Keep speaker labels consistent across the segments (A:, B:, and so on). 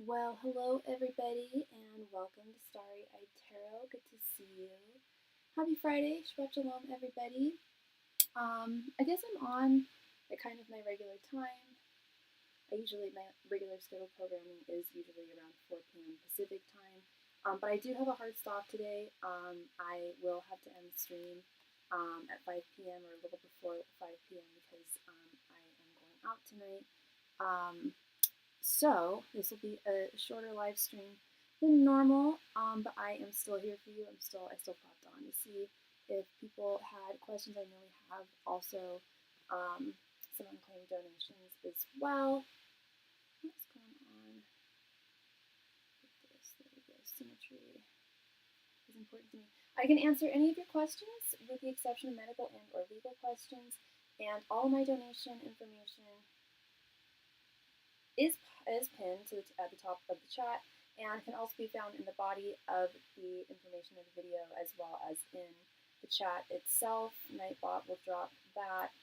A: Well, hello everybody, and welcome to Starry Tarot. Good to see you. Happy Friday, Shabbat Shalom, everybody. I guess I'm on at kind of my regular time. My regular scheduled programming is usually around 4 p.m. Pacific time, but I do have a hard stop today. I will have to end the stream at 5 p.m. or a little before 5 p.m. because I am going out tonight. So this will be a shorter live stream than normal, but I am still here for you. I still popped on to see if people had questions. I know we have also some unclaimed donations as well. What's going on with this? There we go. Symmetry is important to me. I can answer any of your questions with the exception of medical and or legal questions, and all my donation information is pinned at the top of the chat and can also be found in the body of the information of the video as well as in the chat itself. Nightbot will drop that.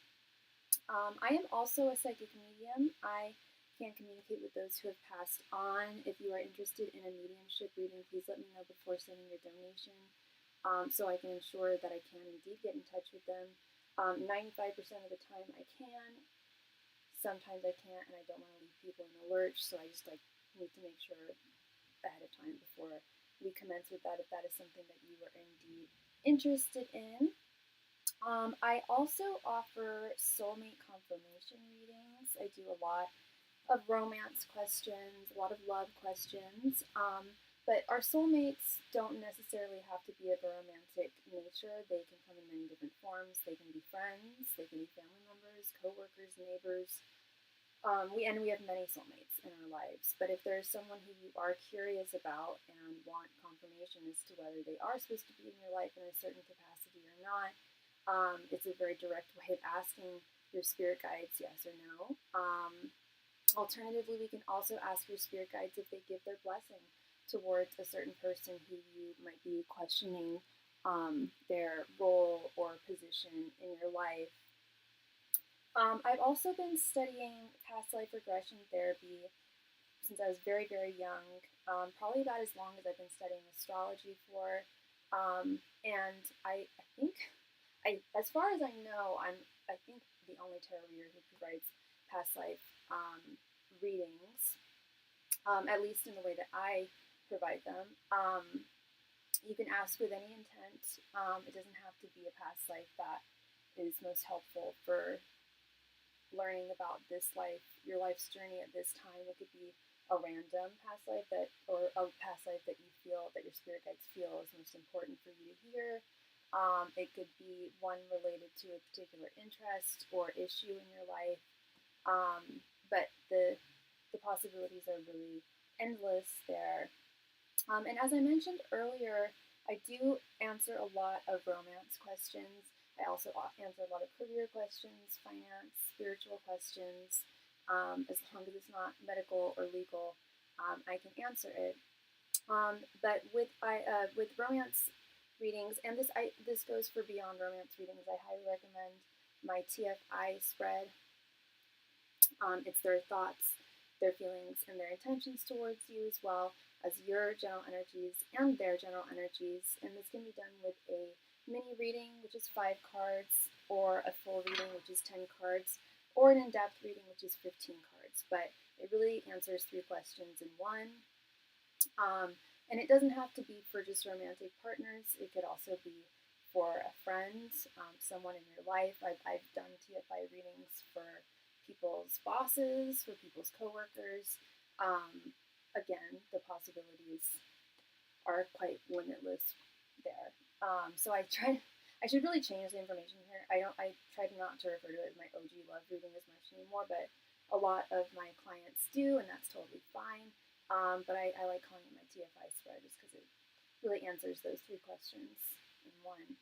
A: I am also a psychic medium. I can communicate with those who have passed on. If you are interested in a mediumship reading, please let me know before sending your donation so I can ensure that I can indeed get in touch with them. 95% of the time I can. Sometimes I can't, and I don't want to leave people in a lurch, so I just need to make sure ahead of time before we commence with that if that is something that you are indeed interested in. I also offer soulmate confirmation readings. I do a lot of romance questions, a lot of love questions, but our soulmates don't necessarily have to be of a romantic nature. They can come in many different forms. They can be friends, they can be family members, co-workers, neighbors. We have many soulmates in our lives, but if there's someone who you are curious about and want confirmation as to whether they are supposed to be in your life in a certain capacity or not, it's a very direct way of asking your spirit guides yes or no. Alternatively, we can also ask your spirit guides if they give their blessing towards a certain person who you might be questioning their role or position in your life. I've also been studying past life regression therapy since I was very, very young, probably about as long as I've been studying astrology for. And I think, as far as I know, I think the only tarot reader who provides past life readings, at least in the way that I provide them. You can ask with any intent. It doesn't have to be a past life that is most helpful for learning about this life, your life's journey at this time. It could be a random past life or a past life that you feel, that your spirit guides feel is most important for you to hear. It could be one related to a particular interest or issue in your life. But the possibilities are really endless there. And as I mentioned earlier, I do answer a lot of romance questions. I also answer a lot of career questions, finance, spiritual questions. As long as it's not medical or legal, I can answer it. But with romance readings, and this goes for beyond romance readings, I highly recommend my TFI spread. It's their thoughts, their feelings, and their intentions towards you, as well as your general energies and their general energies. And this can be done with a mini reading, which is 5 cards, or a full reading, which is 10 cards, or an in-depth reading, which is 15 cards. But it really answers 3 questions in one. And it doesn't have to be for just romantic partners. It could also be for a friend, someone in your life. I've done TFI readings for people's bosses, for people's coworkers. Again, the possibilities are quite limitless there. So I should really change the information here. I tried not to refer to it as my OG love reading as much anymore, but a lot of my clients do, and that's totally fine. But I like calling it my TFI spread just because it really answers those 3 questions in one.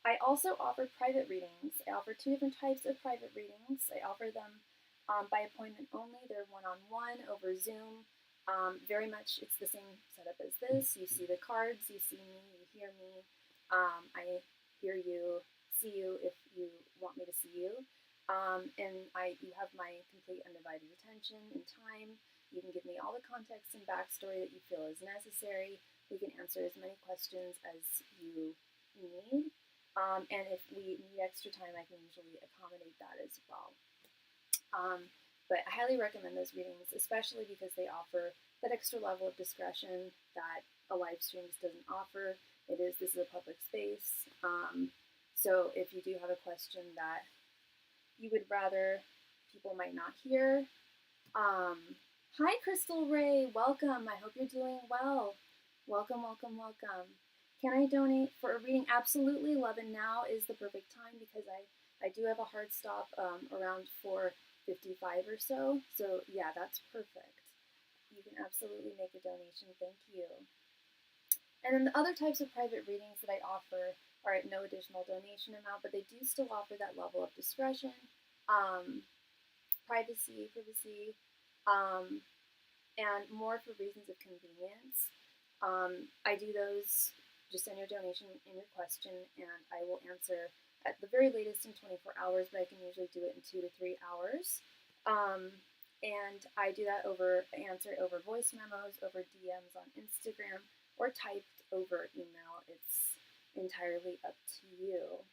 A: I also offer private readings. I offer 2 different types of private readings. I offer them by appointment only. They're one-on-one over Zoom. Very much it's the same setup as this. You see the cards, you see me, you hear me. I hear you, see you if you want me to see you. And you have my complete undivided attention and time. You can give me all the context and backstory that you feel is necessary. We can answer as many questions as you need. And if we need extra time, I can usually accommodate that as well. But I highly recommend those readings, especially because they offer that extra level of discretion that a live stream doesn't offer. This is a public space. So if you do have a question that you would rather people might not hear. Hi, Crystal Ray. Welcome. I hope you're doing well. Welcome, welcome, welcome. Can I donate for a reading? Absolutely. Love and now is the perfect time because I do have a hard stop around 4:55 or so. So yeah, that's perfect. You can absolutely make a donation. Thank you. And then the other types of private readings that I offer are at no additional donation amount, but they do still offer that level of discretion, privacy, and more for reasons of convenience. I do those, just send your donation and your question, and I will answer at the very latest in 24 hours, but I can usually do it in 2 to 3 hours. And I do that answer over voice memos, over DMs on Instagram, or typed over email. It's entirely up to you.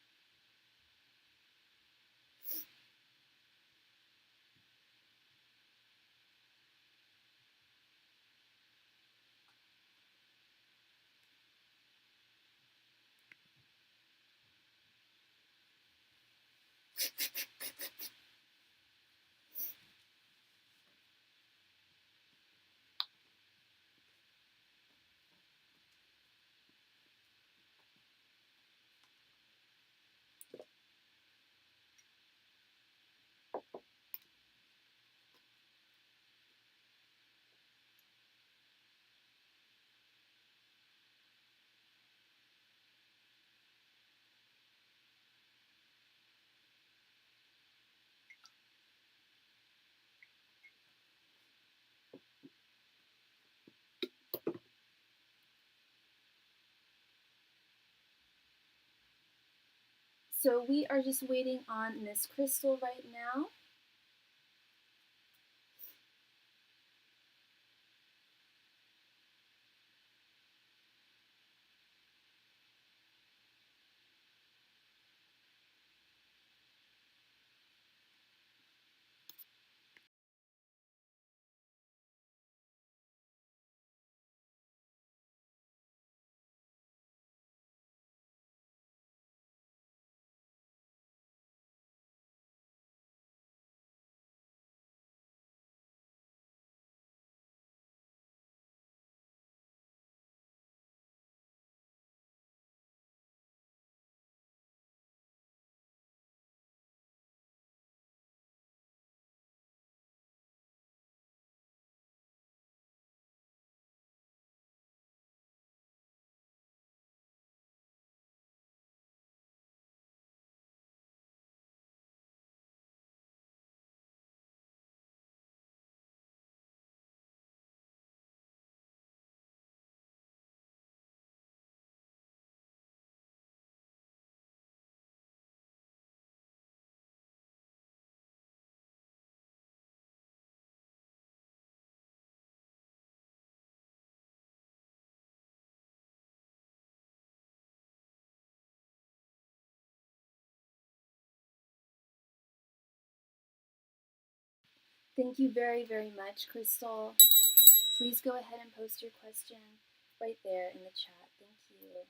A: So we are just waiting on Miss Crystal right now. Thank you very, very much, Crystal. Please go ahead and post your question right there in the chat. Thank you.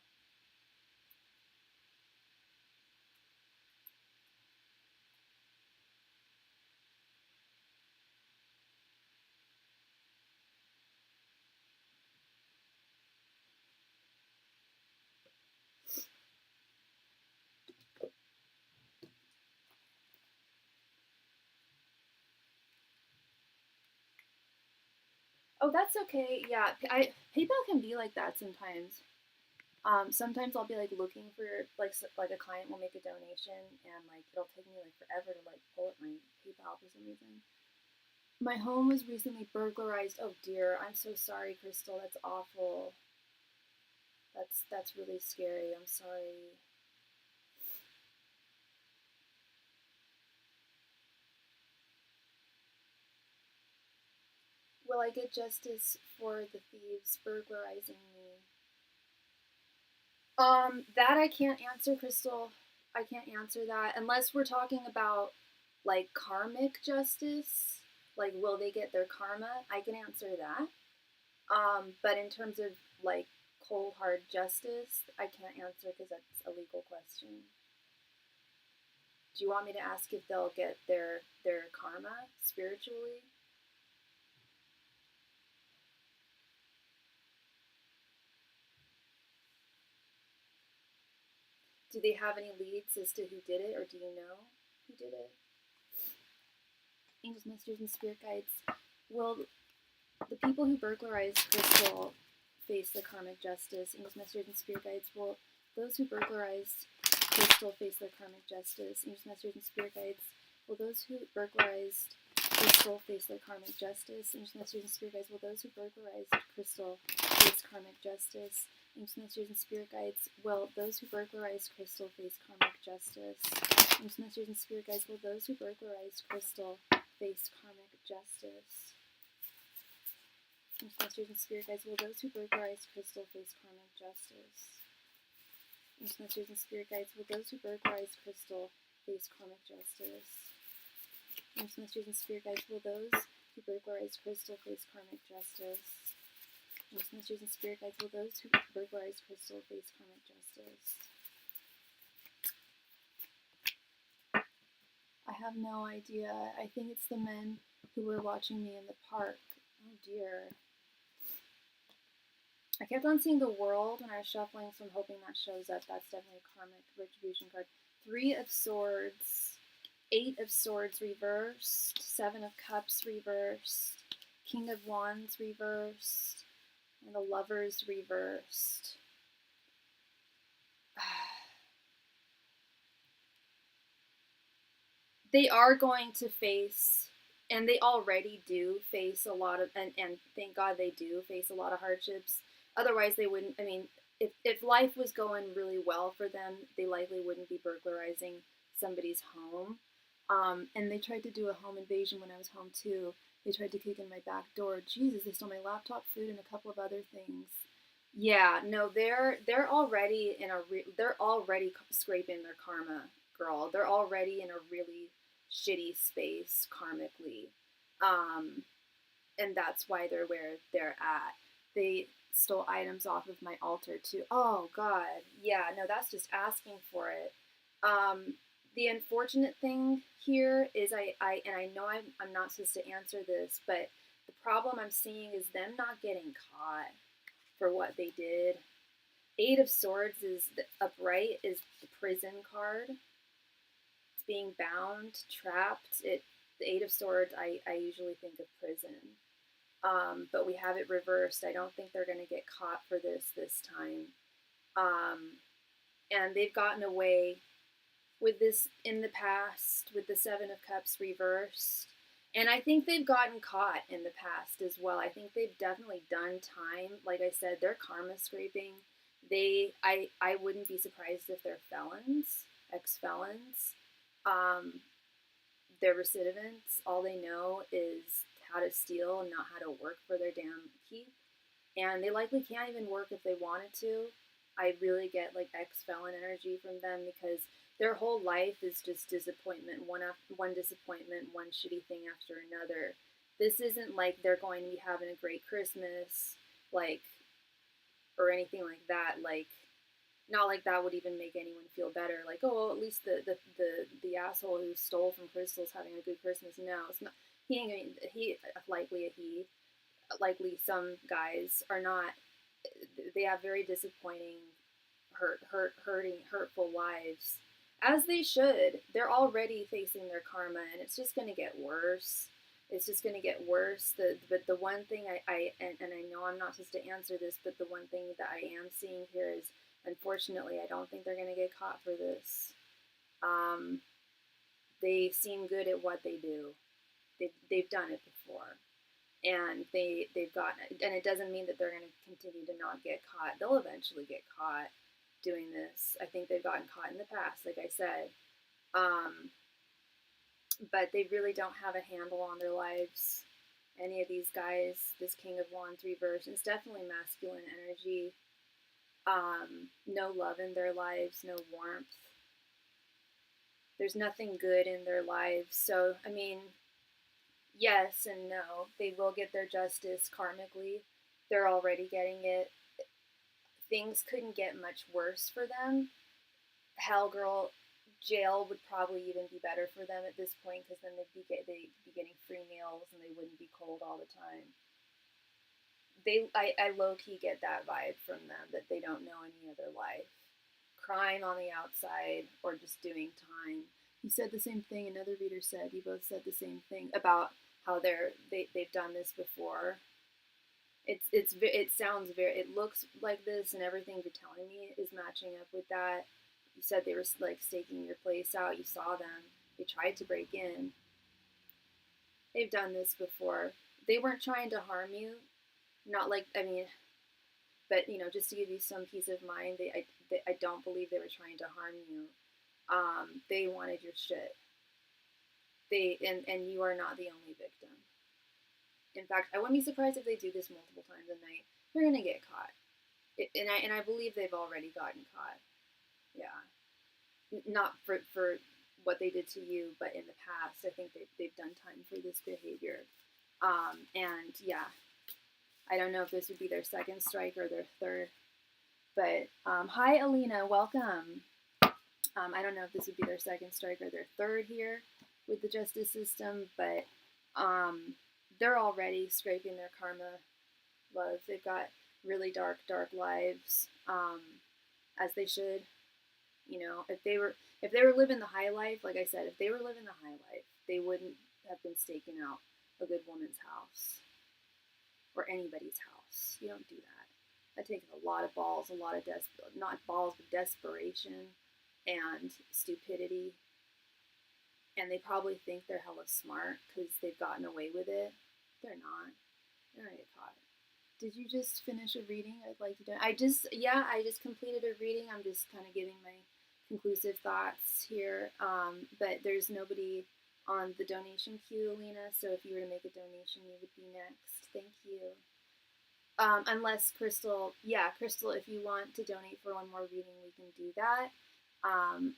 A: Oh, that's okay. Yeah, PayPal can be like that sometimes. Sometimes I'll be like looking for like a client will make a donation and like it'll take me like forever to like pull up my PayPal for some reason. My home was recently burglarized. Oh dear, I'm so sorry, Crystal. That's awful. That's really scary. I'm sorry. Will I get justice for the thieves burglarizing me? That I can't answer, Crystal. I can't answer that unless we're talking about like karmic justice. Like, will they get their karma? I can answer that. But in terms of like cold hard justice, I can't answer because that's a legal question. Do you want me to ask if they'll get their karma spiritually? Do they have any leads as to who did it, or do you know who did it? Angels, messengers, and spirit guides. Will the people who burglarized Crystal face the karmic justice? Angels, messengers, and spirit guides. Will those who burglarized Crystal face their karmic justice? Angels, messengers, and spirit guides. Will those who burglarized Crystal face their karmic justice? Angels, messengers, and spirit guides. Will those who burglarized Crystal face karmic justice? Angels, messengers, and spirit guides. Will those who burglarized Crystal face karmic justice? Angels, messengers, and spirit guides. Will those who burglarized Crystal face karmic justice? Angels, messengers, and spirit guides. Will those who burglarized Crystal face karmic justice? Angels, messengers, and spirit guides. Will those who burglarized Crystal face karmic justice? Angels, messengers, and spirit guides. Will those who burglarized Crystal face karmic justice? Angels, messengers, and spirit guides. Will those who burglarized Crystal face karmic justice? I have no idea. I think it's the men who were watching me in the park. Oh dear. I kept on seeing the world when I was shuffling, so I'm hoping that shows up. That's definitely a karmic retribution card. 3 of Swords, 8 of Swords reversed, 7 of Cups reversed, King of Wands reversed, and the Lovers reversed. They are going to face, and they already do face a lot of, and thank God they do face a lot of hardships. Otherwise, they wouldn't. I mean, if life was going really well for them, they likely wouldn't be burglarizing somebody's home. And they tried to do a home invasion when I was home too. They tried to kick in my back door. Jesus, they stole my laptop, food, and a couple of other things. Yeah, no, they're already in a they're already scraping their karma, girl. They're already in a really shitty space karmically, and that's why they're where they're at. They stole items off of my altar too. Oh God, yeah, no, that's just asking for it. The unfortunate thing here is and I know I'm not supposed to answer this, but the problem I'm seeing is them not getting caught for what they did. 8 of Swords is the upright is the prison card. It's being bound, trapped. The 8 of Swords, I usually think of prison. But we have it reversed. I don't think they're going to get caught for this time. And they've gotten away with this in the past with the 7 of Cups reversed. And I think they've gotten caught in the past as well. I think they've definitely done time. Like I said, they're karma scraping. I wouldn't be surprised if they're felons, ex-felons. They're recidivants. All they know is how to steal and not how to work for their damn keep. And they likely can't even work if they wanted to. I really get like ex-felon energy from them because their whole life is just disappointment, one disappointment, one shitty thing after another. This isn't like they're going to be having a great Christmas, like, or anything like that. Like, not like that would even make anyone feel better. Like, oh, well, at least the asshole who stole from Crystal's having a good Christmas. No, it's not. Likely some guys are not. They have very disappointing, hurtful lives. As they should. They're already facing their karma, and it's just going to get worse. It's just going to get worse. But the one thing and I know I'm not supposed to answer this, but the one thing that I am seeing here is, unfortunately, I don't think they're going to get caught for this. They seem good at what they do. They've done it before. And they've gotten it. And it doesn't mean that they're going to continue to not get caught. They'll eventually get caught doing this. I think they've gotten caught in the past, like I said. But they really don't have a handle on their lives. any of these guys, this King of Wands reverse, it's definitely masculine energy. No love in their lives, no warmth. There's nothing good in their lives. So, I mean, yes and no. They will get their justice karmically. They're already getting it. Things couldn't get much worse for them. Hell, girl, jail would probably even be better for them at this point, because then they'd be getting free meals and they wouldn't be cold all the time. I low-key get that vibe from them, that they don't know any other life. Crying on the outside or just doing time. You said the same thing. Another reader said, you both said the same thing about how they've done this before. It sounds very, it looks like this, and everything you're telling me is matching up with that. You said they were like staking your place out. You saw them. They tried to break in. They've done this before. They weren't trying to harm you. Not like, I mean, but you know, just to give you some peace of mind, I don't believe they were trying to harm you. They wanted your shit. And you are not the only victim. In fact, I wouldn't be surprised if they do this multiple times a night. They're gonna get caught. And I believe they've already gotten caught. Yeah. Not for what they did to you, but in the past, I think they've done time for this behavior. And yeah, I don't know if this would be their second strike or their third. But hi, Alina, welcome. I don't know if this would be their second strike or their third here with the justice system, but they're already scraping their karma love. They've got really dark lives, as they should. You know, if they were living the high life, like I said, if they were living the high life, they wouldn't have been staking out a good woman's house or anybody's house. You don't do that. That takes a lot of balls, a lot of not balls, but desperation and stupidity. And they probably think they're hella smart because they've gotten away with it. They're not. They're gonna get caught. Did you just finish a reading? I'd like to do. I just completed a reading. I'm just kind of giving my conclusive thoughts here. But there's nobody on the donation queue, Alina. So if you were to make a donation, you would be next. Thank you. Unless Crystal, Crystal, if you want to donate for one more reading, we can do that.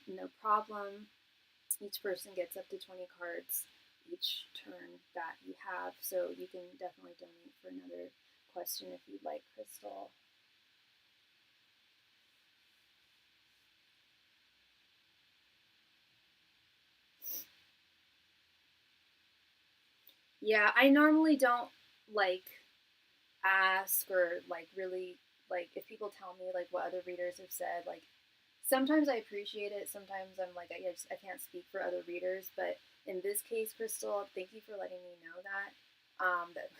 A: No problem. Each person gets up to 20 cards each turn that you have, so you can definitely donate for another question if you'd like, Crystal. Yeah, I normally don't like ask or like really like if people tell me like what other readers have said. Like sometimes I appreciate it. Sometimes I'm like I can't speak for other readers, but in this case, Crystal, thank you for letting me know that. That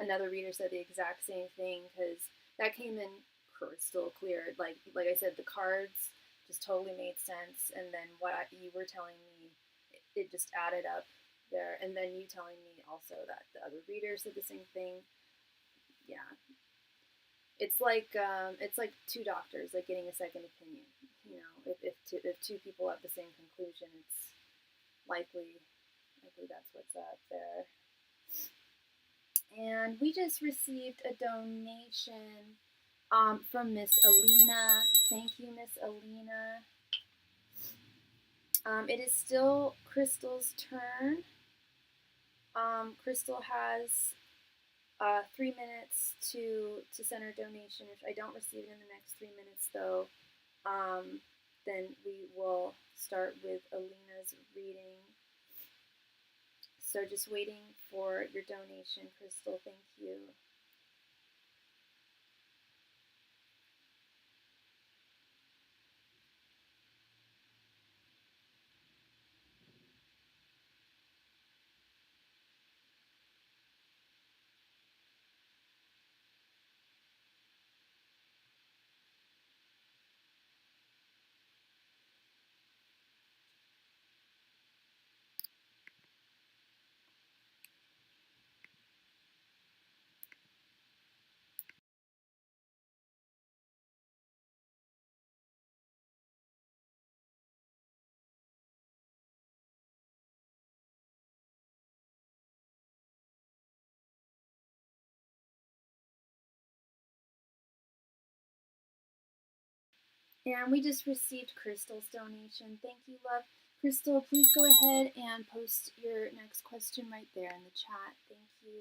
A: another reader said the exact same thing, because that came in crystal clear. Like I said, the cards just totally made sense, and then what you were telling me, it just added up there, and then you telling me also that the other reader said the same thing. Yeah, it's like two doctors like getting a second opinion. You know, if two people have the same conclusion, it's likely that's what's up there. And we just received a donation from Miss Alina. Thank you, Miss Alina. It is still Crystal's turn. Crystal has 3 minutes to send her donation. If I don't receive it in the next 3 minutes, though, then we will start with Alina's reading. So just waiting for your donation, Crystal. Thank you. And we just received Crystal's donation. Thank you, love. Crystal, please go ahead and post your next question right there in the chat. Thank you.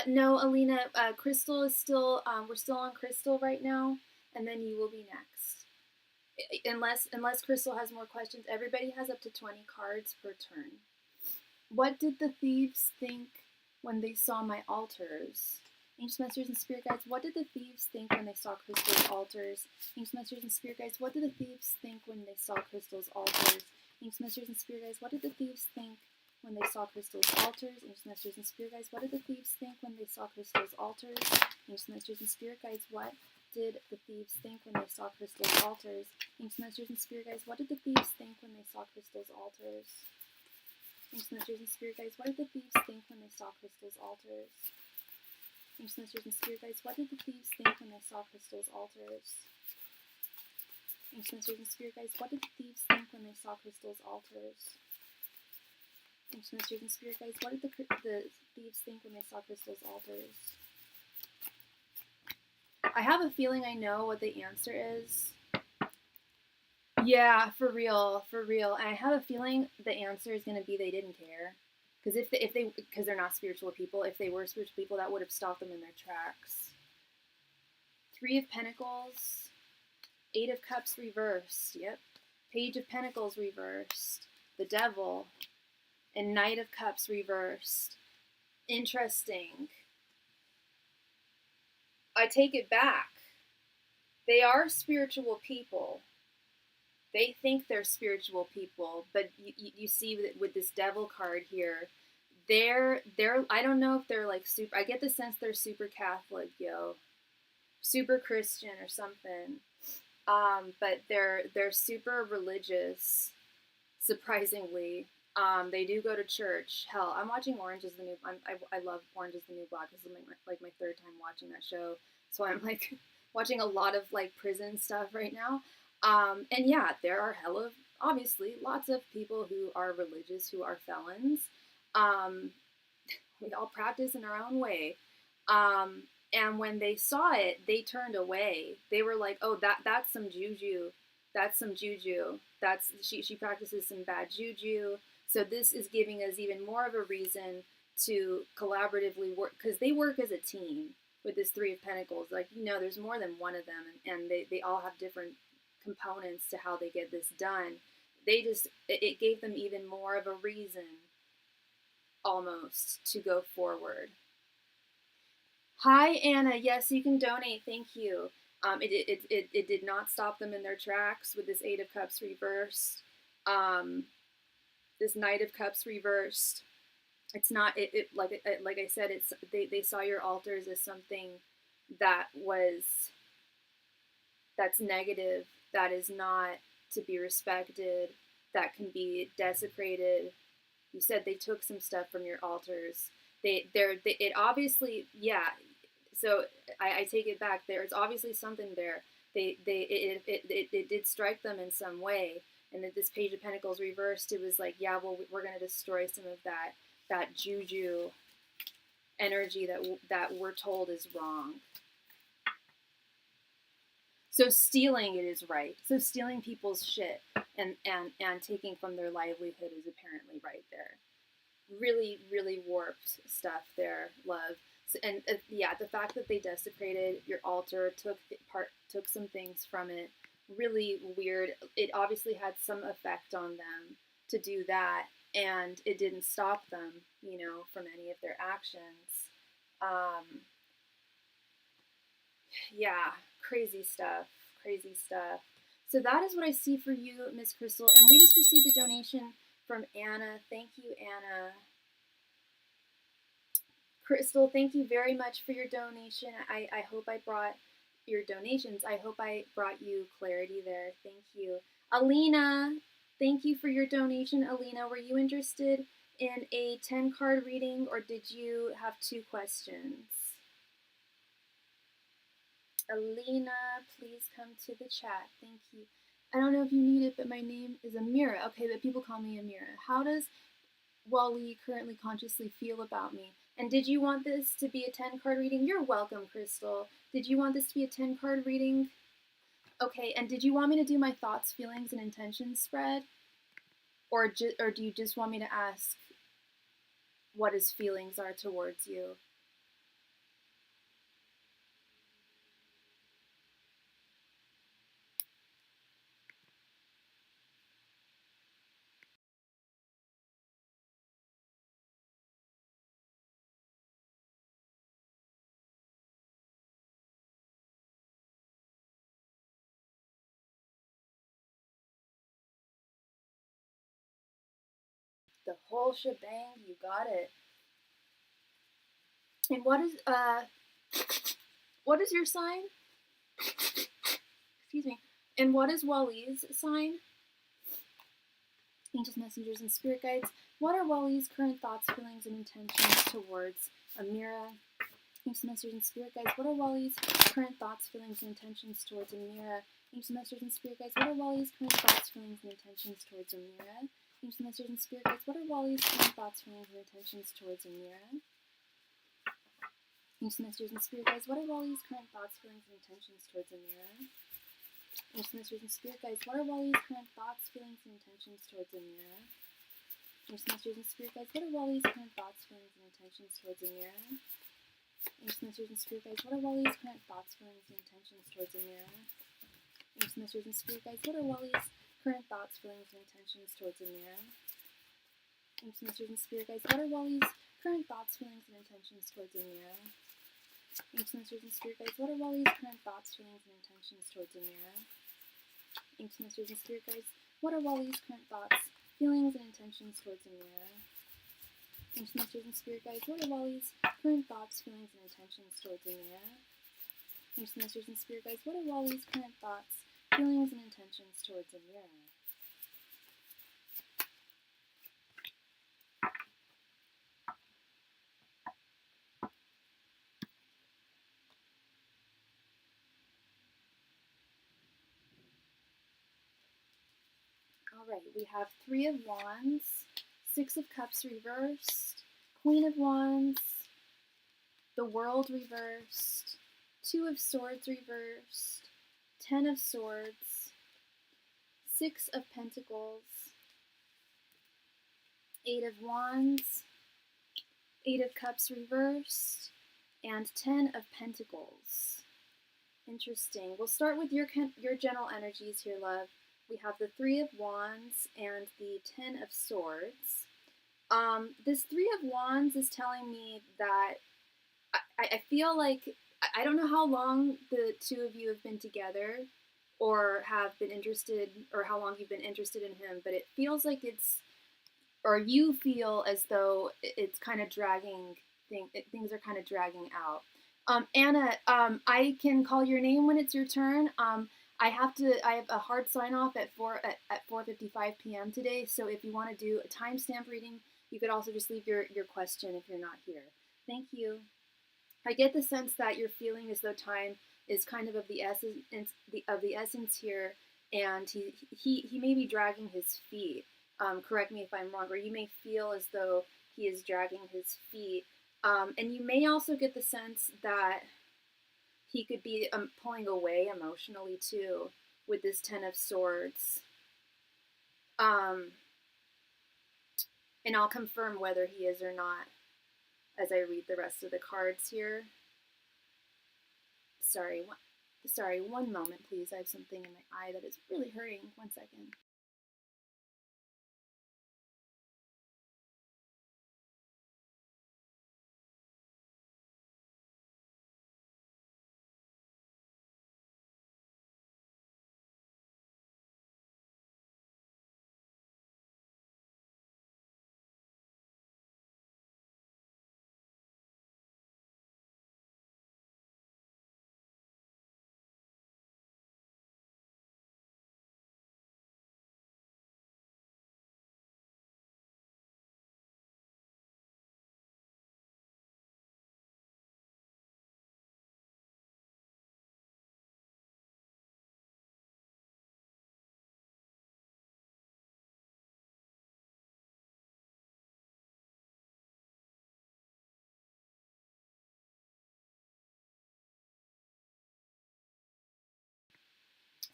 A: No, Alina, Crystal is still, we're still on Crystal right now, and then you will be next. Unless Crystal has more questions, everybody has up to 20 cards per turn. What did the thieves think when they saw my altars? Ancient messengers and spirit guides, what did the thieves think when they saw Crystal's altars? Ancient messengers and spirit guides, what did the thieves think when they saw Crystal's altars? Ancient messengers and spirit guides, what did the thieves think when they saw Crystal's altars? Ancient messengers and spirit guides, what did the thieves think when they saw Crystal's altars? Ancient messengers and spirit guides, what did the thieves think when they saw Crystal's altars? Ancient messengers and spirit guides, what did the thieves think when they saw Crystal's altars? Ancient messengers and spirit guides, what did the thieves think when they saw Crystal's altars? Ancient messengers and spirit guides, what did the thieves think when they saw Crystal's altars? Ancient messengers and spirit guides, what did the thieves think when they saw Crystal's altars? Ancient messengers and spirit guides, what did the thieves think when they saw Crystal's altars? I have a feeling I know what the answer is. Yeah, for real. And I have a feeling the answer is going to be they didn't care. Because because they're not spiritual people. If they were spiritual people, that would have stopped them in their tracks. 3 of Pentacles, 8 of Cups reversed. Yep. Page of Pentacles reversed. The Devil, and Knight of Cups reversed. Interesting. I take it back. They are spiritual people. They think they're spiritual people, but you see with this Devil card here, they're I don't know if they're like super. I get the sense they're super Catholic, super Christian or something. But they're super religious. Surprisingly, they do go to church. Hell, I'm watching Orange is the New. I love Orange is the New Black. This is my 3rd time watching that show, so I'm like watching a lot of like prison stuff right now. And yeah, there are obviously lots of people who are religious, who are felons. We all practice in our own way. And when they saw it, they turned away. They were like, "Oh, that's some juju. That's some juju. She practices some bad juju." So this is giving us even more of a reason to collaboratively work, because they work as a team with this 3 of Pentacles. Like, there's more than one of them, and they all have different components to how they get this done. It gave them even more of a reason, almost, to go forward. Hi, Anna. Yes, you can donate. Thank you. It did not stop them in their tracks with this 8 of Cups reversed. This Knight of Cups reversed. It's not like I said. It's they saw your altars as something that's negative, that is not to be respected, that can be desecrated. You said they took some stuff from your altars. It obviously, yeah. So I take it back. There's obviously something there. It did strike them in some way. And that this Page of Pentacles reversed, it was like, yeah, well, we're going to destroy some of that juju energy that we're told is wrong. So stealing it is right. So stealing people's shit and taking from their livelihood is apparently right there. Really, really warped stuff there, love. So, and yeah, the fact that they desecrated your altar, took some things from it, really weird. It obviously had some effect on them to do that, and it didn't stop them, from any of their actions. Yeah, crazy stuff. So that is what I see for you, Miss Crystal. And we just received a donation from Anna. Thank you, Anna. Crystal, thank you very much for your donation. I hope I brought your donations. I hope I brought you clarity there. Thank you. Alina, thank you for your donation. Alina, were you interested in a 10-card reading, or did you have 2 questions? Alina, please come to the chat. Thank you. I don't know if you need it, but my name is Amira. Okay, but people call me Amira. How does Wally currently consciously feel about me? And did you want this to be a 10-card reading? You're welcome, Crystal. Did you want this to be a 10-card reading? Okay, and did you want me to do my thoughts, feelings, and intentions spread? Or do you just want me to ask what his feelings are towards you? The whole shebang, you got it. And what is your sign? Excuse me. And what is Wally's sign? Angels, messengers, and spirit guides. What are Wally's current thoughts, feelings, and intentions towards Amira? Angels, messengers, and spirit guides. What are Wally's current thoughts, feelings, and intentions towards Amira? Angels, messengers, and spirit guides. What are Wally's current thoughts, feelings, and intentions towards Amira? Angels, messengers, and spirit guides. What are Wally's current thoughts, feelings, and intentions towards Amira? Angels, messengers, and spirit guides. What are Wally's current thoughts, feelings, and intentions towards Amira? Angels, messengers, and spirit guides. What are Wally's current thoughts, feelings, and intentions towards Amira? Angels, messengers, and spirit guides. What are Wally's current thoughts, feelings, and intentions towards Amira? Angels, messengers, and spirit guides. What are Wally's current thoughts, feelings, and intentions towards Amira? Angels, messengers, and spirit guides. What are Wally's current thoughts, feelings, and intentions towards Amira? Angels, messengers, and spirit guides. What are Wally's current thoughts, feelings, and intentions towards Amira? Angels, messengers, and spirit guides. What are Wally's current thoughts, feelings, and intentions towards Amira? Angels, messengers, and spirit guides. What are Wally's current thoughts, feelings, and intentions towards Amira? Angels, messengers, and spirit guides. What are Wally's current thoughts, feelings, and intentions towards Amira? Angels, messengers, and spirit guides. What are Wally's current thoughts, feelings, and intentions towards Amira? Alright, we have 3 of Wands, 6 of Cups reversed, Queen of Wands, the World reversed, 2 of Swords reversed, 10 of Swords, 6 of Pentacles, 8 of Wands, 8 of Cups reversed, and 10 of Pentacles. Interesting. We'll start with your general energies here, love. We have the 3 of Wands and the 10 of Swords. This 3 of Wands is telling me that I feel like, I don't know how long the 2 of you have been together or have been interested, or how long you've been interested in him, but it feels like or you feel as though it's kind of dragging, things are kind of dragging out. Anna, I can call your name when it's your turn. I have a hard sign off at 4:55 p.m. today, so if you want to do a timestamp reading, you could also just leave your question if you're not here. Thank you. I get the sense that you're feeling as though time is kind of the essence here, and he may be dragging his feet. Correct me if I'm wrong, or you may feel as though he is dragging his feet. And you may also get the sense that he could be pulling away emotionally too with this 10 of Swords. And I'll confirm whether he is or not as I read the rest of the cards here. Sorry, one moment please. I have something in my eye that is really hurting. 1 second.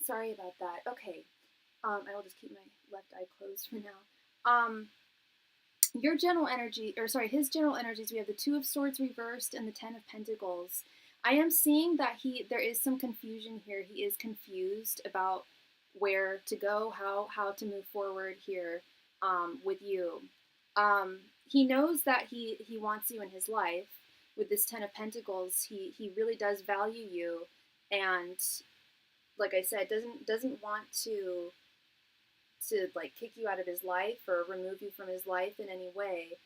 A: sorry about that. Okay. I will just keep my left eye closed for now. Your general energy, or sorry, his general energies, we have the Two of Swords reversed and the Ten of Pentacles. I am seeing that there is some confusion here. He is confused about where to go, how to move forward here with you. He knows that he wants you in his life. With this Ten of Pentacles, he really does value you, and like I said, doesn't want to like kick you out of his life or remove you from his life in any way.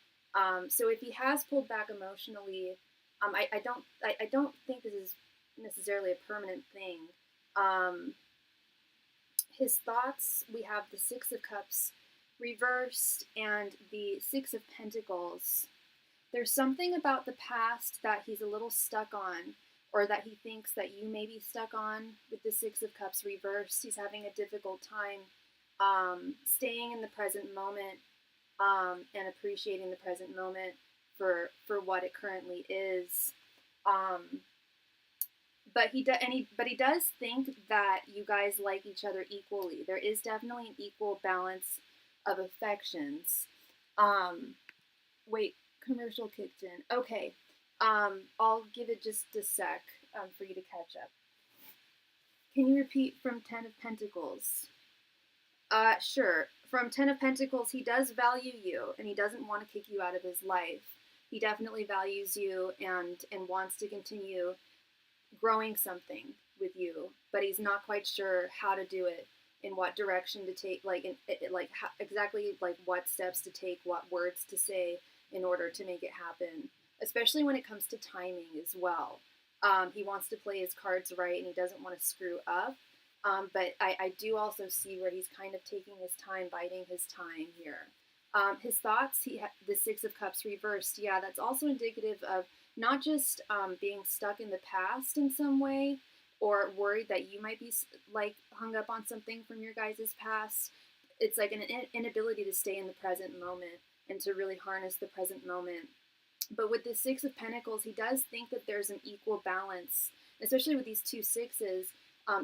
A: So if he has pulled back emotionally, I don't think this is necessarily a permanent thing. His thoughts, we have the Six of Cups reversed and the Six of Pentacles. There's something about the past that he's a little stuck on, or that he thinks that you may be stuck on with the Six of Cups reversed. He's having a difficult time staying in the present moment and appreciating the present moment for what it currently is. But he does think that you guys like each other equally. There is definitely an equal balance of affections. Wait, commercial kicked in. Okay, I'll give it just a sec for you to catch up. Can you repeat from Ten of Pentacles? Sure. From Ten of Pentacles, he does value you, and he doesn't want to kick you out of his life. He definitely values you and wants to continue growing something with you, but he's not quite sure how to do it, in what direction to take, exactly what steps to take, what words to say in order to make it happen, especially when it comes to timing as well. He wants to play his cards right, and he doesn't want to screw up. But I do also see where he's kind of taking his time, biding his time here. His thoughts, the Six of Cups reversed. Yeah, that's also indicative of not just being stuck in the past in some way, or worried that you might be like hung up on something from your guys' past. It's like an inability to stay in the present moment and to really harness the present moment. But with the Six of Pentacles, he does think that there's an equal balance, especially with these two sixes.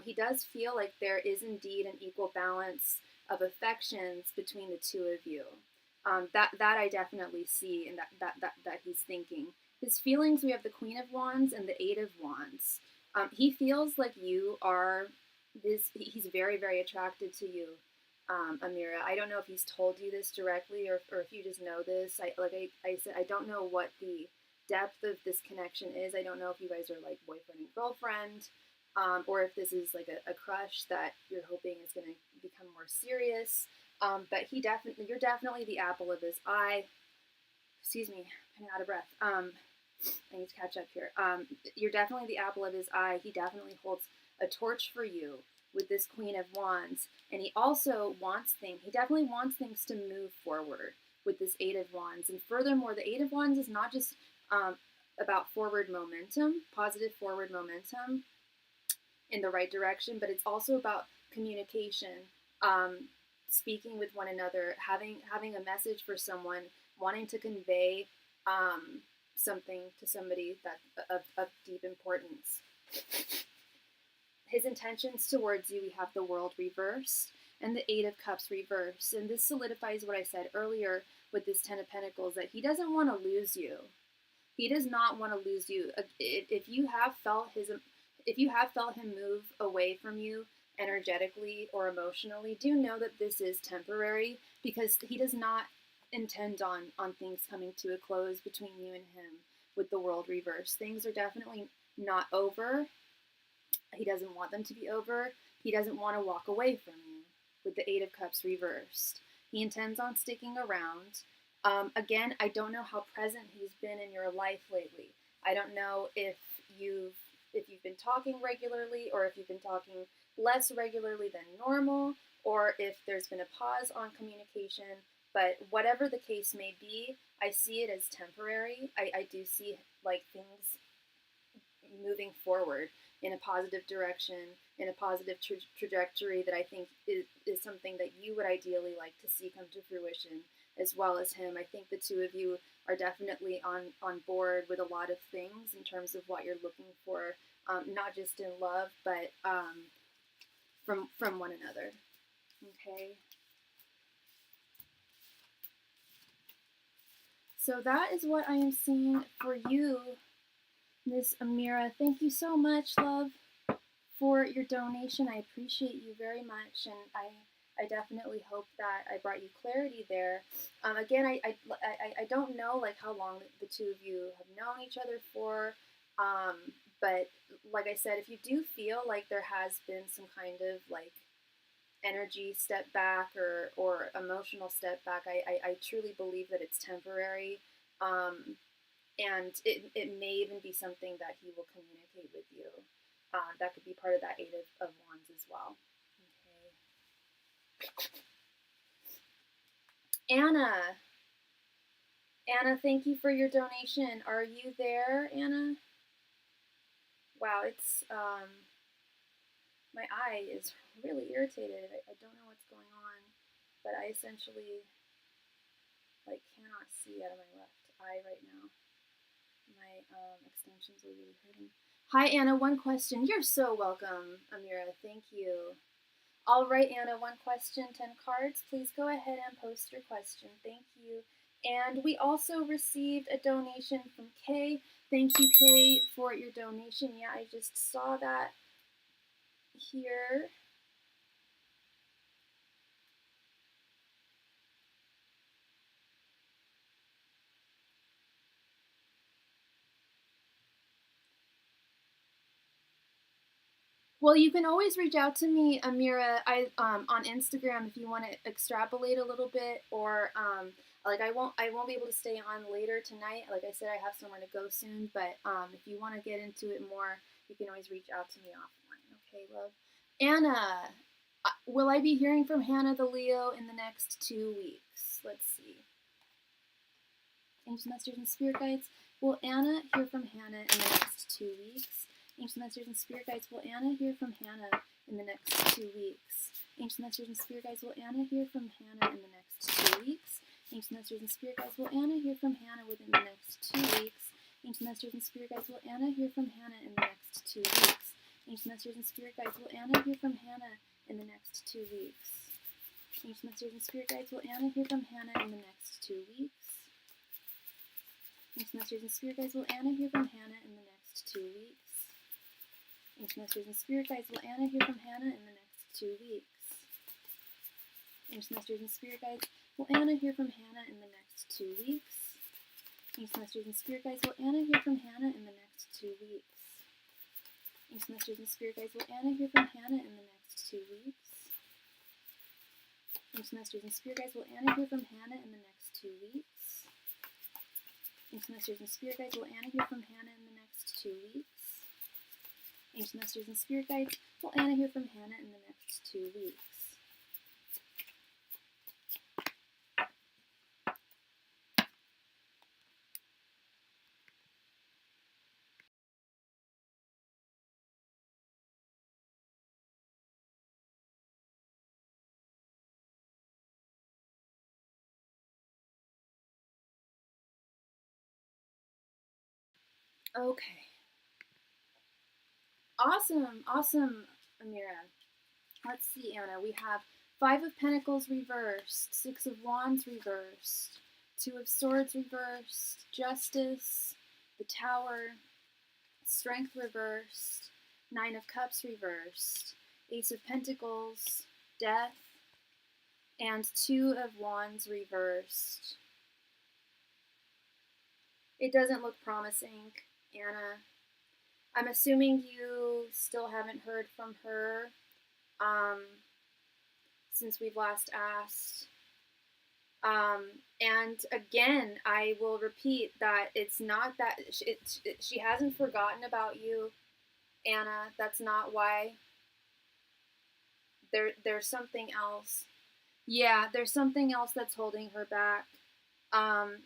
A: He does feel like there is indeed an equal balance of affections between the two of you. That I definitely see, and that he's thinking. His feelings, we have the Queen of Wands and the Eight of Wands. He feels like you are he's very, very attracted to you, Amira. I don't know if he's told you this directly, or if you just know this. I said, I don't know what the depth of this connection is. I don't know if you guys are like boyfriend and girlfriend, or if this is like a crush that you're hoping is going to become more serious. But you're definitely the apple of his eye. Excuse me, I'm out of breath. I need to catch up here. You're definitely the apple of his eye. He definitely holds a torch for you with this Queen of Wands, and he also he definitely wants things to move forward with this Eight of Wands. And furthermore, the Eight of Wands is not just about forward momentum, positive forward momentum in the right direction, but it's also about communication, speaking with one another, having a message for someone, wanting to convey something to somebody that of deep importance. His intentions towards you, we have the World reversed and the Eight of Cups reversed. And this solidifies what I said earlier with this Ten of Pentacles, that he doesn't want to lose you. He does not want to lose you. If you have felt him move away from you energetically or emotionally, do know that this is temporary, because he does not intend on things coming to a close between you and him with the World reversed. Things are definitely not over. He doesn't want them to be over. He doesn't want to walk away from you with the Eight of Cups reversed. He intends on sticking around. Again, I don't know how present he's been in your life lately. I don't know if you've been talking regularly, or if you've been talking less regularly than normal, or if there's been a pause on communication. But whatever the case may be, I see it as temporary. I do see like things moving forward in a positive direction, in a positive trajectory that I think is something that you would ideally like to see come to fruition, as well as him. I think the two of you are definitely on board with a lot of things in terms of what you're looking for, not just in love, but from one another. Okay. So that is what I am seeing for you, Miss Amira. Thank you so much, love, for your donation. I appreciate you very much, and I definitely hope that I brought you clarity there. Again, I don't know like how long the two of you have known each other for, but like I said, if you do feel like there has been some kind of like energy step back or emotional step back, I truly believe that it's temporary, and it may even be something that he will communicate with you. That could be part of that Eight of Wands as well. Okay. Anna, thank you for your donation. Are you there, Anna? Wow, it's my eye is really irritated. I don't know what's going on, but I essentially like cannot see out of my left eye right now. My extensions are really hurting. Hi, Anna. One question. You're so welcome, Amira. Thank you. All right, Anna. One question, 10 cards. Please go ahead and post your question. Thank you. And we also received a donation from Kay. Thank you, Kay, for your donation. Yeah, I just saw that here. Well, you can always reach out to me, Amira, on Instagram if you want to extrapolate a little bit, or like I won't be able to stay on later tonight. Like I said, I have somewhere to go soon, but if you want to get into it more, you can always reach out to me offline. Okay, love. Anna, will I be hearing from Hannah the Leo in the next 2 weeks? Let's see. Angels, Masters, and Spirit Guides. Will Anna hear from Hannah in the next 2 weeks? Angels, Masters, and Spirit Guides, will Anna hear from Hannah in the next 2 weeks? Angels, Masters, and Spirit Guides, will Anna hear from Hannah in the next 2 weeks? Angels, Masters, and Spirit Guides, will Anna hear from Hannah within the next 2 weeks? Angels, Masters, and Spirit Guides, will Anna hear from Hannah in the next 2 weeks? Angels, Masters, and Spirit Guides, will Anna hear from Hannah in the next 2 weeks? Angels, Masters, and Spirit Guides, will Anna hear from Hannah in the next 2 weeks? Angels, Masters, and Spirit Guides, will Anna hear from Hannah in the next 2 weeks? Angels, Masters, and Spirit Guides, will Anna hear from Hannah in the next 2 weeks? Angels, Masters, and Spirit Guides, will Anna hear from Hannah in the next 2 weeks? Angels, Masters, and Spirit Guides, will Anna hear from Hannah in the next 2 weeks? Angels, Masters, and Spirit Guides, will Anna hear from Hannah in the next 2 weeks? Angels, Masters, and Spirit Guides, will Anna hear from Hannah in the next 2 weeks? Angels, Masters, and Spirit Guides, will Anna hear from Hannah in the next 2 weeks? Angels, Masters, and Spirit Guides, will Anna hear from Hannah in the next 2 weeks? Okay. Awesome, awesome, Amira. Let's see, Anna. We have 5 of Pentacles reversed, 6 of Wands reversed, 2 of Swords reversed, Justice, the Tower, Strength reversed, 9 of Cups reversed, Ace of Pentacles, Death, and 2 of Wands reversed. It doesn't look promising, Anna. I'm assuming you still haven't heard from her since we've last asked. And again, I will repeat that it's not that she hasn't forgotten about you, Anna. That's not why. There's something else. Yeah, there's something else that's holding her back.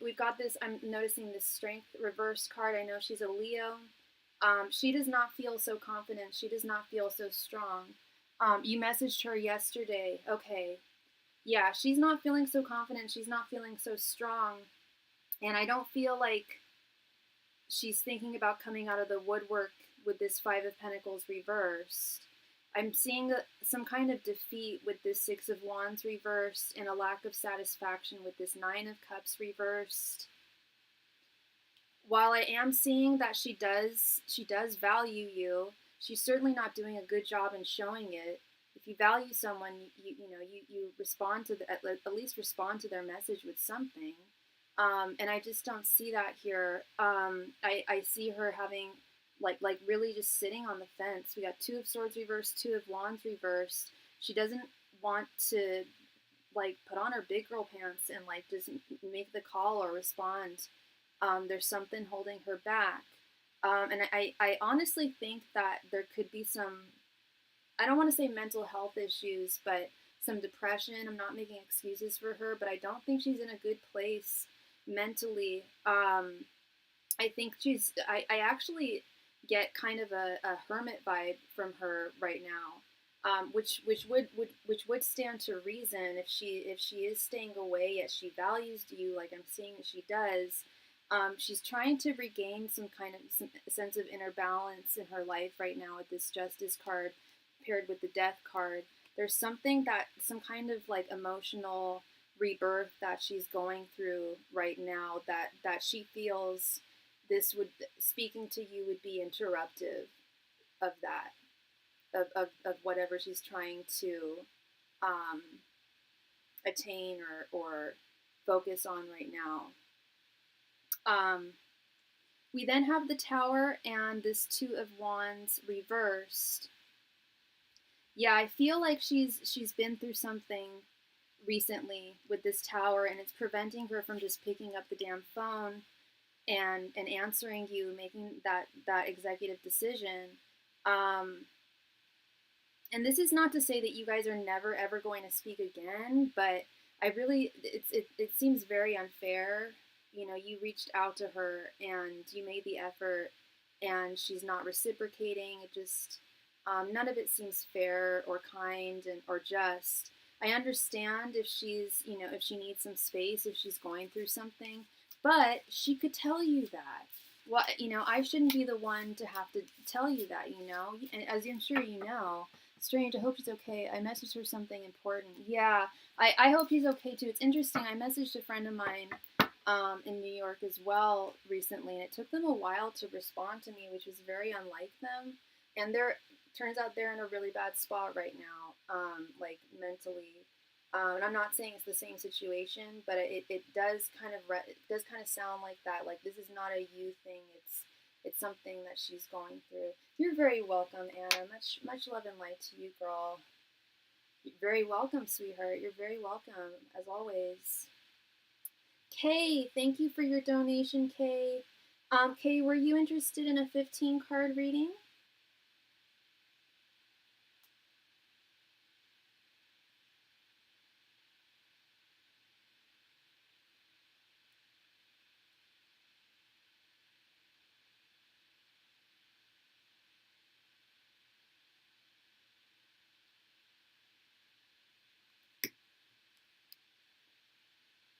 A: We've got this, I'm noticing this Strength reversed card. I know she's a Leo. She does not feel so confident. She does not feel so strong. You messaged her yesterday. Okay. Yeah, she's not feeling so confident. She's not feeling so strong. And I don't feel like she's thinking about coming out of the woodwork with this 5 of Pentacles reversed. I'm seeing some kind of defeat with this Six of Wands reversed and a lack of satisfaction with this Nine of Cups reversed. While I am seeing that she does value you, she's certainly not doing a good job in showing it. If you value someone, you respond to at least respond to their message with something. And I just don't see that here. I see her having like really just sitting on the fence. We got Two of Swords reversed, Two of Wands reversed. She doesn't want to like put on her big girl pants and like just make the call or respond. There's something holding her back. And I honestly think that there could be some, I don't want to say mental health issues, but some depression. I'm not making excuses for her, but I don't think she's in a good place mentally. I think I actually get kind of a hermit vibe from her right now. Which would stand to reason if she is staying away, yet she values you like I'm seeing that she does. She's trying to regain some sense of inner balance in her life right now with this Justice card paired with the Death card. There's some kind of like emotional rebirth that she's going through right now that she feels speaking to you would be interruptive of that, of whatever she's trying to attain or focus on right now. We then have the Tower and this Two of Wands reversed. Yeah, I feel like she's been through something recently with this Tower, and it's preventing her from just picking up the damn phone and answering you, making that executive decision. And this is not to say that you guys are never ever going to speak again, but it seems very unfair. You know, you reached out to her and you made the effort and she's not reciprocating. It just, none of it seems fair or kind or just. I understand if if she needs some space, if she's going through something, but she could tell you that. Well, I shouldn't be the one to have to tell you that, and as I'm sure you know, Strange, I hope she's okay. I messaged her something important. Yeah, I hope he's okay too. It's interesting. I messaged a friend of mine in New York as well recently, and it took them a while to respond to me, which was very unlike them. And turns out they're in a really bad spot right now, like mentally. And I'm not saying it's the same situation, but it does kind of sound like that. Like this is not a you thing. It's something that she's going through. You're very welcome, Anna. Much love and light to you, girl. You're very welcome, sweetheart. You're very welcome, as always. Kay, thank you for your donation, Kay. Kay, were you interested in a 15-card reading?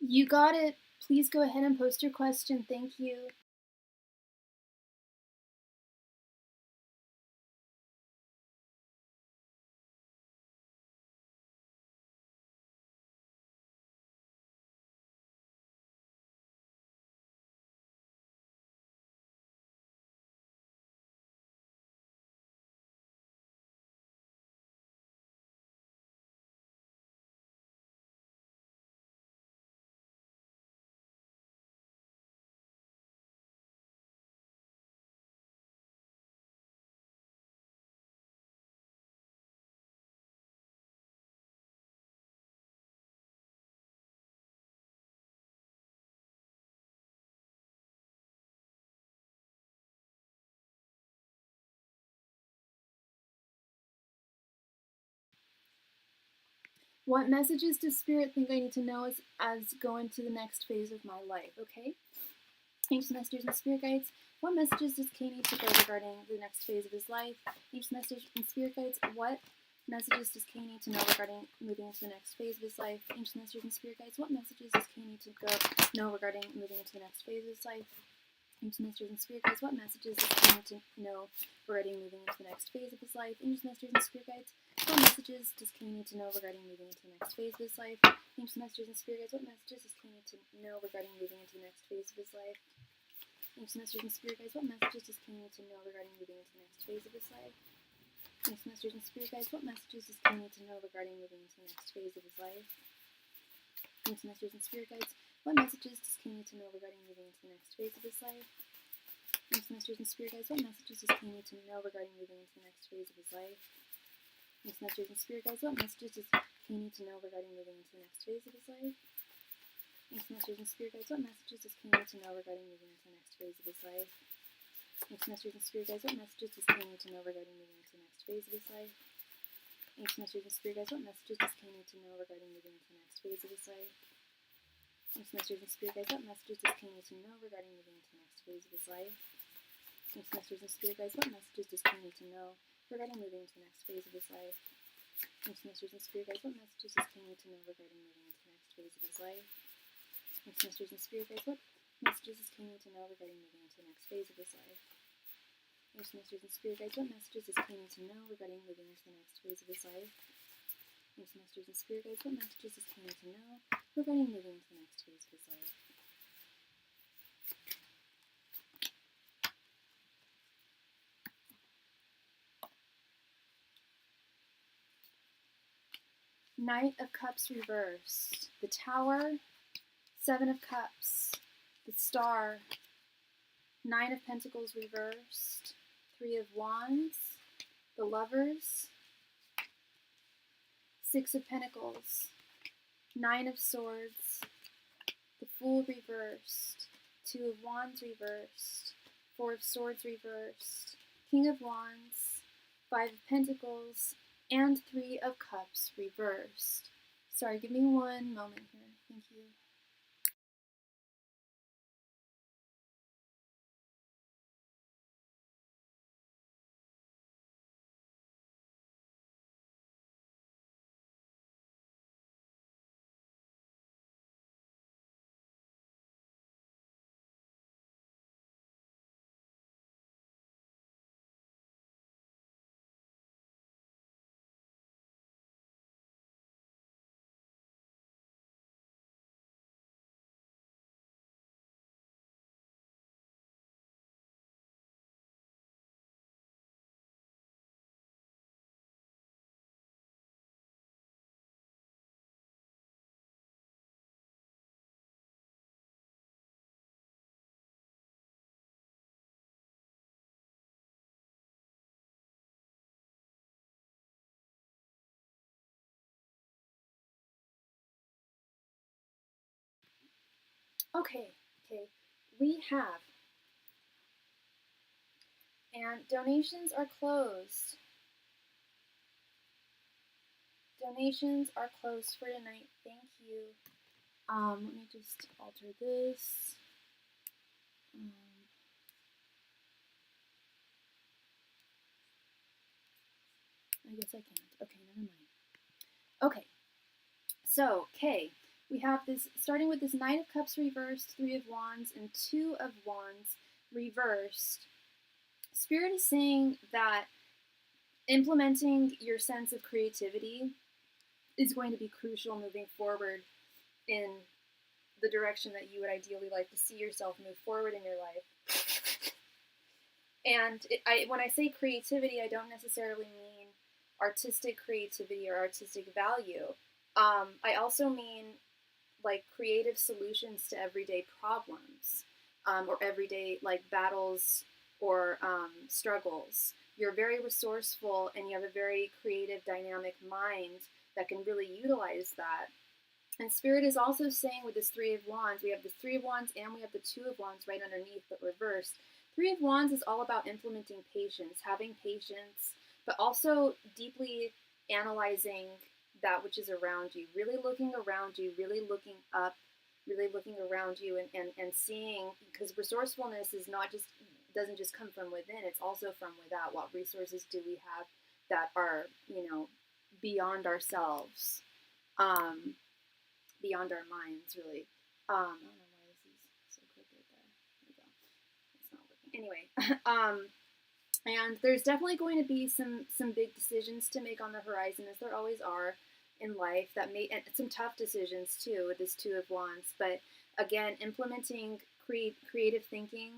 A: You got it. Please go ahead and post your question. Thank you. What messages does Spirit think I need to know as go into the next phase of my life? Okay. Ancient messages and spirit guides. What messages does Kay need to go regarding the next phase of his life? Ancient message and spirit guides. What messages does Kay need to know regarding moving into the next phase of his life? Ancient messages and spirit guides. What messages does Kay need to know regarding moving into the next phase of his life? Angels, masters, and spirit guides, what messages does he need to know regarding moving into the next phase of his life? Angels, masters, and spirit guides, what messages does King need to know regarding moving into the next phase of his life? Angels, masters, and spirit guides, what messages does King need to know regarding moving into the next phase of his life? Angels, masters, and spirit guides, what messages does King need to know regarding moving into the next phase of his life? Angels, masters, and spirit guides, what messages does King need to know regarding moving into the next phase of his life? Angels, masters, and spirit guides, what messages does King need to know regarding moving into the next phase of his life? Angels, masters, and spirit guides, what messages does King need to know regarding moving into the next phase of his life? Angels, masters, and spirit guides, what messages does King need to know regarding moving into the next phase of his life? Angels, masters, and spirit guides, what messages does King need to know regarding moving into the next phase of his life? Angels, masters, and spirit guides, what messages does King need to know regarding moving into the next phase of his life? Angels, masters, and spirit guides, what messages does King need to know regarding moving into the next phase of his life? Angels, masters, and spirit guides, what messages does King need to know regarding moving into the next phase of his life? Angels, masters, and spirit guides, what messages does King need to know regarding moving into the next phase of his life? Angels, masters, and spirit guides, what messages does King need to know regarding moving into the next phase of his life? Angels, masters, and spirit guides, what messages does King need to know regarding moving into the next phase of his life? Angels, masters, and spirit guides, what messages does King need to know regarding moving into the next phase of his life? Angels, masters, and spirit guides, what messages does King need to know regarding moving into the next phase of his life? Knight of Cups reversed, the Tower, Seven of Cups, the Star, Nine of Pentacles reversed, Three of Wands, the Lovers, Six of Pentacles, Nine of Swords, the Fool reversed, Two of Wands reversed, Four of Swords reversed, King of Wands, Five of Pentacles, and Three of Cups reversed. Sorry, give me one moment here. Thank you. Okay, we have, and donations are closed. Donations are closed for tonight. Thank you. Let me just alter this. I guess I can't. Okay, never mind. Okay, so, we have this, starting with this Knight of Cups reversed, Three of Wands, and Two of Wands reversed. Spirit is saying that implementing your sense of creativity is going to be crucial moving forward in the direction that you would ideally like to see yourself move forward in your life. And when I say creativity, I don't necessarily mean artistic creativity or artistic value. I also mean like creative solutions to everyday problems, or everyday like battles or struggles. You're very resourceful and you have a very creative, dynamic mind that can really utilize that. And Spirit is also saying with this Three of Wands, we have the Three of Wands and we have the Two of Wands right underneath, but reversed. Three of Wands is all about implementing patience, having patience, but also deeply analyzing that which is around you, really looking around you, really looking up, really looking around you and seeing, because resourcefulness is not just, doesn't just come from within, it's also from without. What resources do we have that are, beyond ourselves, beyond our minds, really. I don't know why this is so crooked there. There we go. anyway, and there's definitely going to be some big decisions to make on the horizon, as there always are in life, that may, and some tough decisions too with this Two of Wands. But again, implementing creative thinking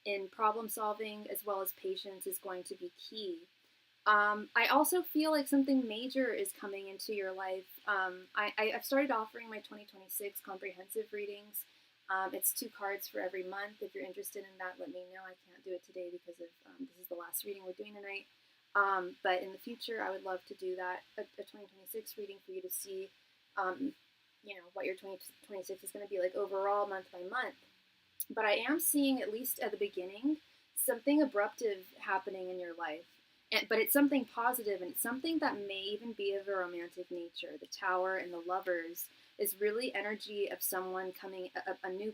A: in problem solving as well as patience is going to be key. I also feel like something major is coming into your life. I've started offering my 2026 comprehensive readings. It's 2 cards for every month. If you're interested in that, let me know. I can't do it today because of this is the last reading we're doing tonight. But in the future, I would love to do that, a 2026 reading for you to see, what your 2026 is going to be like overall, month by month. But I am seeing, at least at the beginning, something abruptive happening in your life. But it's something positive, and it's something that may even be of a romantic nature. The Tower and the Lovers is really energy of someone coming, a new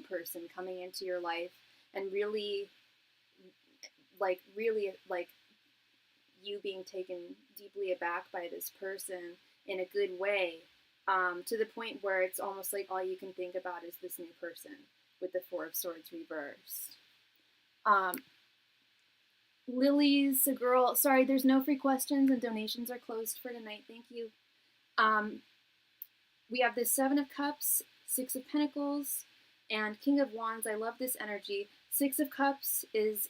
A: person coming into your life, and really you being taken deeply aback by this person in a good way, to the point where it's almost like all you can think about is this new person, with the Four of Swords reversed. Lily's a girl. Sorry, there's no free questions, and donations are closed for tonight. Thank you. We have the Seven of Cups, Six of Pentacles, and King of Wands. I love this energy. Six of Cups is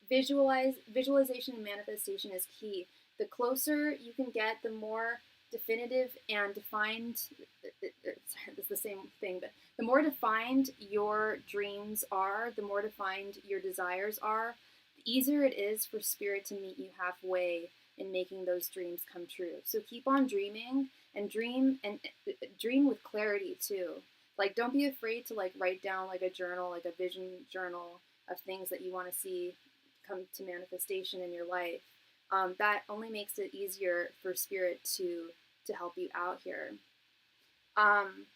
A: visualization and manifestation is key. The closer you can get, the more definitive and defined, it's the same thing, but the more defined your dreams are, the more defined your desires are, the easier it is for Spirit to meet you halfway in making those dreams come true. So keep on dreaming, and dream with clarity too. Like, don't be afraid to write down a journal, a vision journal of things that you want to see come to manifestation in your life. That only makes it easier for Spirit to help you out here. And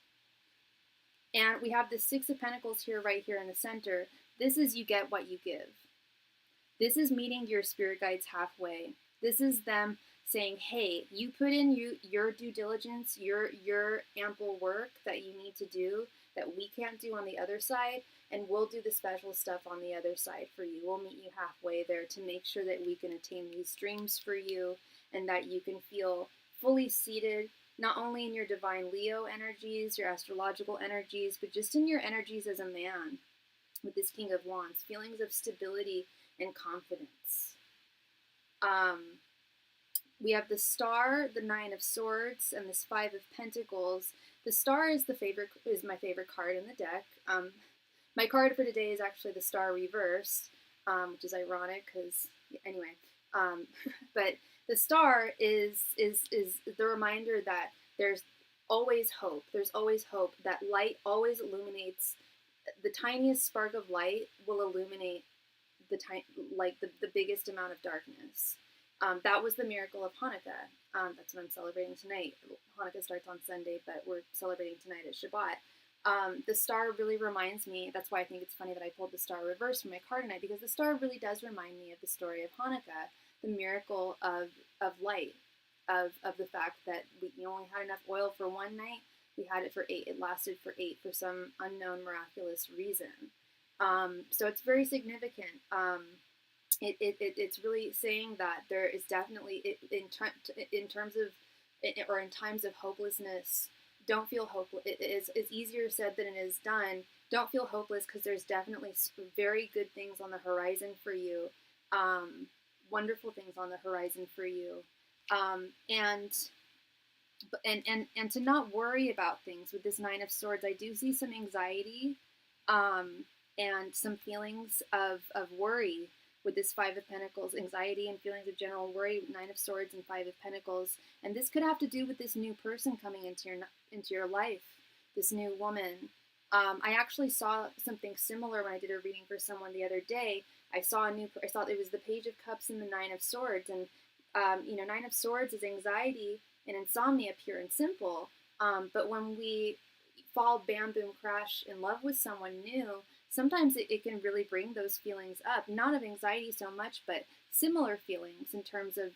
A: we have the Six of Pentacles here, right here in the center. This is you get what you give. This is meeting your spirit guides halfway. This is them saying, hey, you put in your due diligence, your ample work that you need to do that we can't do on the other side, and we'll do the special stuff on the other side for you. We'll meet you halfway there to make sure that we can attain these dreams for you, and that you can feel fully seated, not only in your divine Leo energies, your astrological energies, but just in your energies as a man with this King of Wands, feelings of stability and confidence. We have the Star, the Nine of Swords, and this Five of Pentacles. The Star is my favorite card in the deck. My card for today is actually the Star reversed, which is ironic because, anyway. But the Star is the reminder that there's always hope. There's always hope. That light always illuminates. The tiniest spark of light will illuminate the biggest amount of darkness. That was the miracle of Hanukkah. That's what I'm celebrating tonight. Hanukkah starts on Sunday, but we're celebrating tonight at Shabbat. The Star really reminds me, that's why I think it's funny that I pulled the Star reverse from my card tonight, because the Star really does remind me of the story of Hanukkah, the miracle of light, of the fact that we only had enough oil for one night, we had it for 8, it lasted for 8 for some unknown miraculous reason. So it's very significant. It's really saying that there is definitely, in times of hopelessness, don't feel hopeless. It's easier said than it is done. Don't feel hopeless, because there's definitely very good things on the horizon for you. Wonderful things on the horizon for you. And to not worry about things with this Nine of Swords. I do see some anxiety, and some feelings of worry with this Five of Pentacles, anxiety and feelings of general worry, Nine of Swords and Five of Pentacles. And this could have to do with this new person coming into your life, this new woman. I actually saw something similar when I did a reading for someone the other day. I saw it was the Page of Cups and the Nine of Swords. And, Nine of Swords is anxiety and insomnia, pure and simple. But when we fall, bam, boom, crash in love with someone new, sometimes it can really bring those feelings up. Not of anxiety so much, but similar feelings in terms of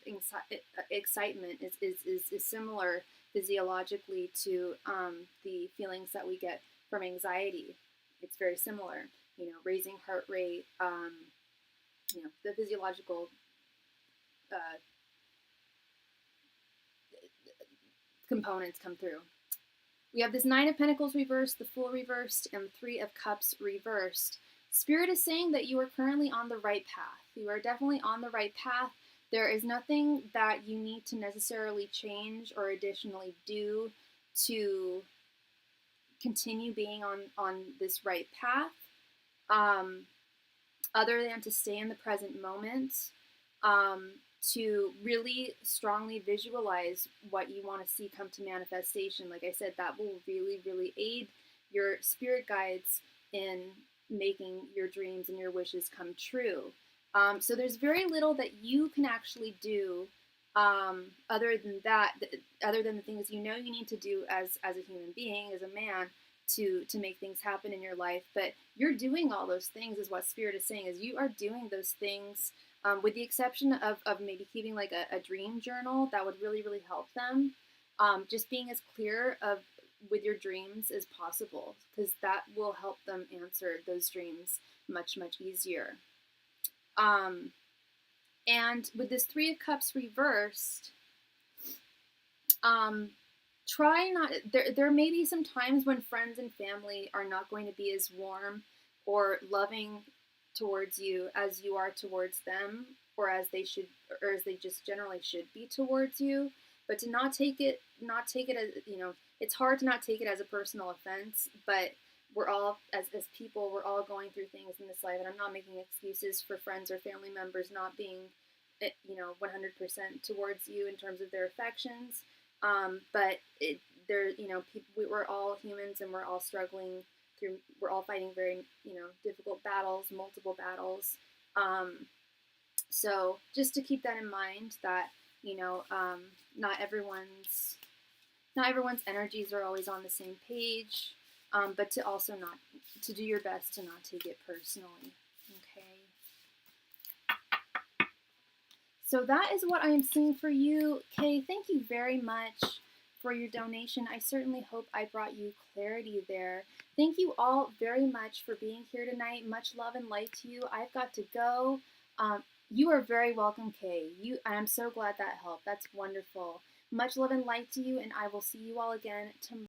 A: excitement is similar physiologically to the feelings that we get from anxiety. It's very similar. raising heart rate, the physiological components come through. We have this Nine of Pentacles reversed, the Fool reversed, and the Three of Cups reversed. Spirit is saying that you are currently on the right path. You are definitely on the right path. There is nothing that you need to necessarily change or additionally do to continue being on this right path, other than to stay in the present moment, to really strongly visualize what you want to see come to manifestation. Like I said, that will really, really aid your spirit guides in making your dreams and your wishes come true. So there's very little that you can actually do other than the things you need to do as a human being, as a man, to make things happen in your life. But you're doing all those things, is what Spirit is saying, is you are doing those things, with the exception of maybe keeping like a dream journal. That would really, really help them. Just being as clear with your dreams as possible, because that will help them answer those dreams much, much easier. And with this Three of Cups reversed, try not, there may be some times when friends and family are not going to be as warm or loving towards you as you are towards them, or as they just generally should be towards you. But to not take it as, it's hard to not take it as a personal offense, but we're all, as people, we're all going through things in this life, and I'm not making excuses for friends or family members not being, 100% towards you in terms of their affections. But we're all humans, and we're all struggling through, we're all fighting very, difficult battles, multiple battles. So just to keep that in mind, that, not everyone's energies are always on the same page, but to also to do your best to not take it personally. Okay. So that is what I am seeing for you. Kay, thank you very much for your donation. I certainly hope I brought you clarity there. Thank you all very much for being here tonight. Much love and light to you. I've got to go. You are very welcome, Kay. I'm so glad that helped. That's wonderful. Much love and light to you, and I will see you all again tomorrow.